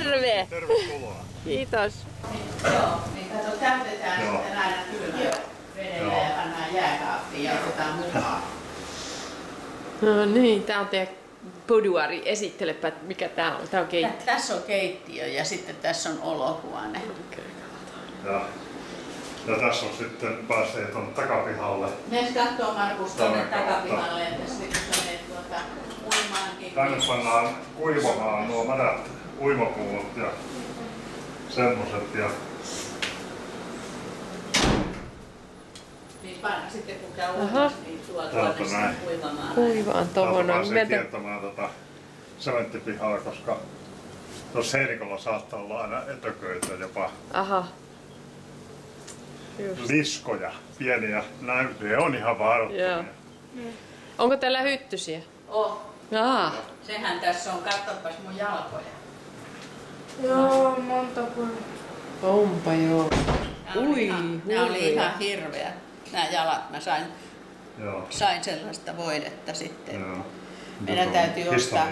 Terve! Tervetuloa. Kiitos. Joo, niin kato, täytetään sitten aina kylmällä vedellä ja pannaan jääkaappiin ja otetaan mukaan. No niin, tää on teidän boudoiri. Esittelepä, mikä tää on. Tää on keittiö. Tässä on keittiö ja sitten tässä on olohuone. Ja tässä on sitten pääsee tuonne takapihalle. Mees kattoo Markus tuonne takapihalle, että sitten kun sä menet uimaankin. Tänne pannaan kuivamaan nuo märät uimapuut ja semmoset. Ja Niin sitten kun käy uimassa, niin tuonne sitten kuivamaan. Kuivaan tohon. Täältä pääsee kiertämään sementtipihaa, koska tuossa seinikolla saattaa olla aina etököitä jopa. Aha. Just. Liskoja, pieniä näytöjä, on ihan vaarallisia. Onko täällä hyttysiä? Jaa. Sehän tässä on, katsopas mun jalkoja. Joo, monta kuin. Onpa joo. Nämä oli ihan hirveä. Nämä jalat mä Joo. sain sellaista voidetta sitten. Joo. Meidän täytyy ostaa.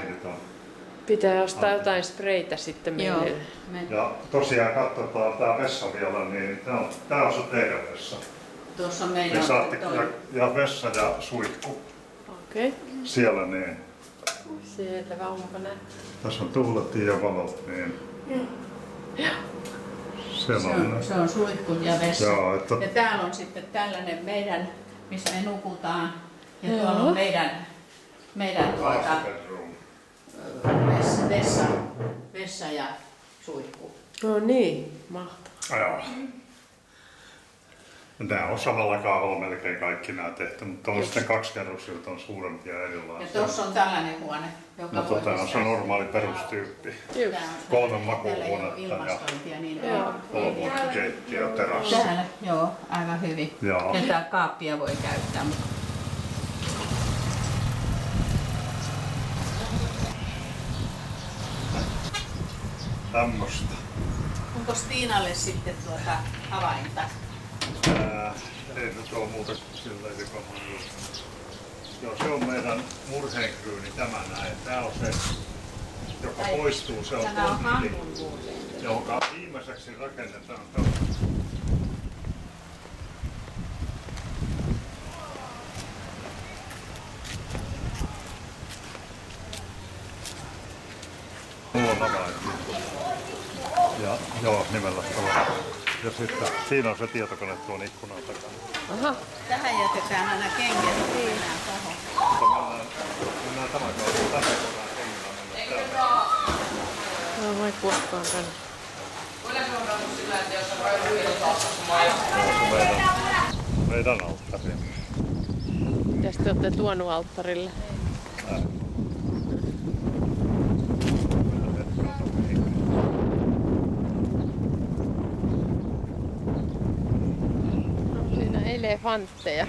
Pitää ostaa jotain spreitä sitten meille. Ja tosiaan katsotaan tää vessa vielä, niin tää on se teidän vessa. Tuossa on meidän ja vessa ja suihku. Okei. Siellä niin. Selvä, onko näin? Tässä on tuulettiin ja valot, niin. Se on suihku ja vessa. Joo, ja täällä on sitten tällainen meidän, missä me nukutaan. Ja tuolla on meidän vessa ja suihku. No niin, mahtavaa. Joo. Nämä on samalla kaavalla melkein kaikki nämä tehty, mutta on sitten kaksikerrosilta on suurempia erilaisia. Ja tuossa on tällainen huone, joka voi tämä on se normaali perustyyppi. 3 makuuhuonetta ja niin keittiö, terassi. Täällä, joo, aivan hyvin. Joo. Ja tää kaappia voi käyttää. Tämmöstä. Onko Tiinalle sitten avainta? Ei nyt ole muuta kuin sillä joka joo, se on meidän murheenkryyni tämä näin. Tää on se, joka poistuu. Se on jonka viimeiseksi rakennetaan. Ja joo, nimellä tavalla. Ja sitten siinä on se tietokone tuon ikkunan takana. Aha. Tähän jätetään aina kengät. Mennään tämän kautta. Tässä voidaan kengillä mennä täällä. No vai kuokkaan tänne. Meidän alttari. Mitäs te olette tuonut alttarille? Siinä elefantteja.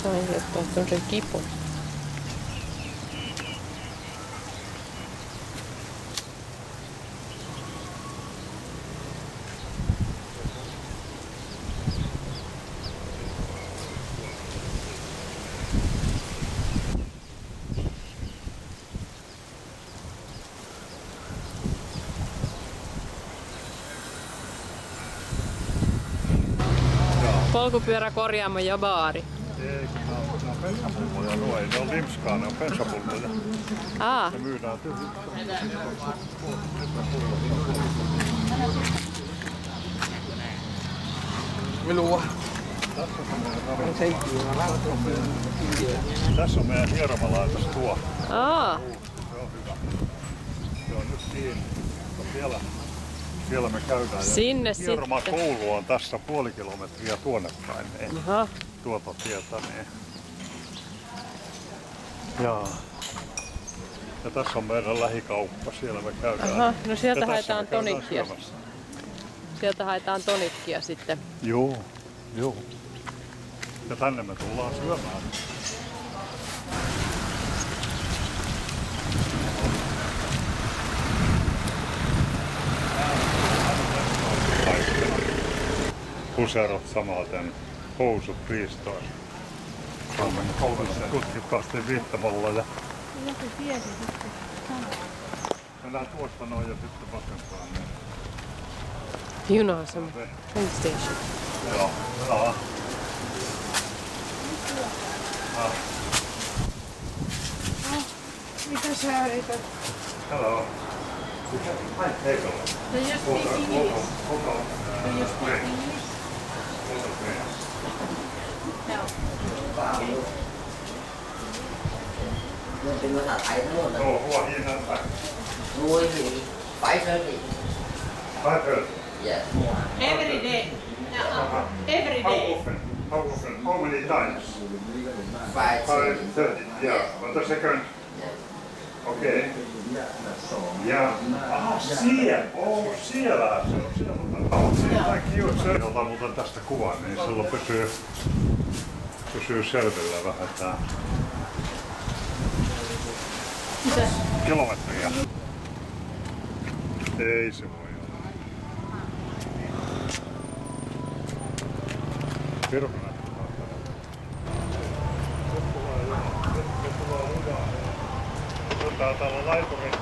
Sain ottaa tommosen kipon. Polkupyöräkorjaamo ja baari. Ei, ne on pensapulloja nuo, ei ne on limskaa, ne on pensapulloja. Ne myydään Melua. Tässä on meidän hieromalaitos tuo. Aa. Se on hyvä. Se on nyt kiinni. Siellä me käydään. Sinne sitten. Hieromakoulu on tässä 0,5 kilometriä tuonne päin. Aha. Tuota tietä. Niin. Ja tässä on meidän lähikauppa. Siellä me käydään. Aha. No sieltä haetaan tonikkia. Sieltä haetaan tonikkia sitten. Joo. Joo. Ja tänne me tullaan syömään. Puserot samaten, housut riistoon. Mä menen koulussa tutkikkaasti viittamalla ja Joku tiesi sitten sanoa. mennään tuosta noin ja sitten vasempaan. Juna-asema. Train station. Joo, joo. Mitä sä yrität? Hello. Hey, go. Do you speak English? Do you speak English? Mìnhเป็นภาษาไทยทั้งหมดเลย Oh, what you know that? รู้สิ5:30 5:30. yes Every day. Every How day. often? How often? How many times? 5:30 5:30. Yeah. But the second. Okei. Ja, siellä. Siellä se on. Siellä kiusaa. Otan muuten tästä kuvan, niin silloin pysyy selvillä vähän tää. Mitä? Kilometriä. Ei se voi olla. Pirkona. Täällä on laiturin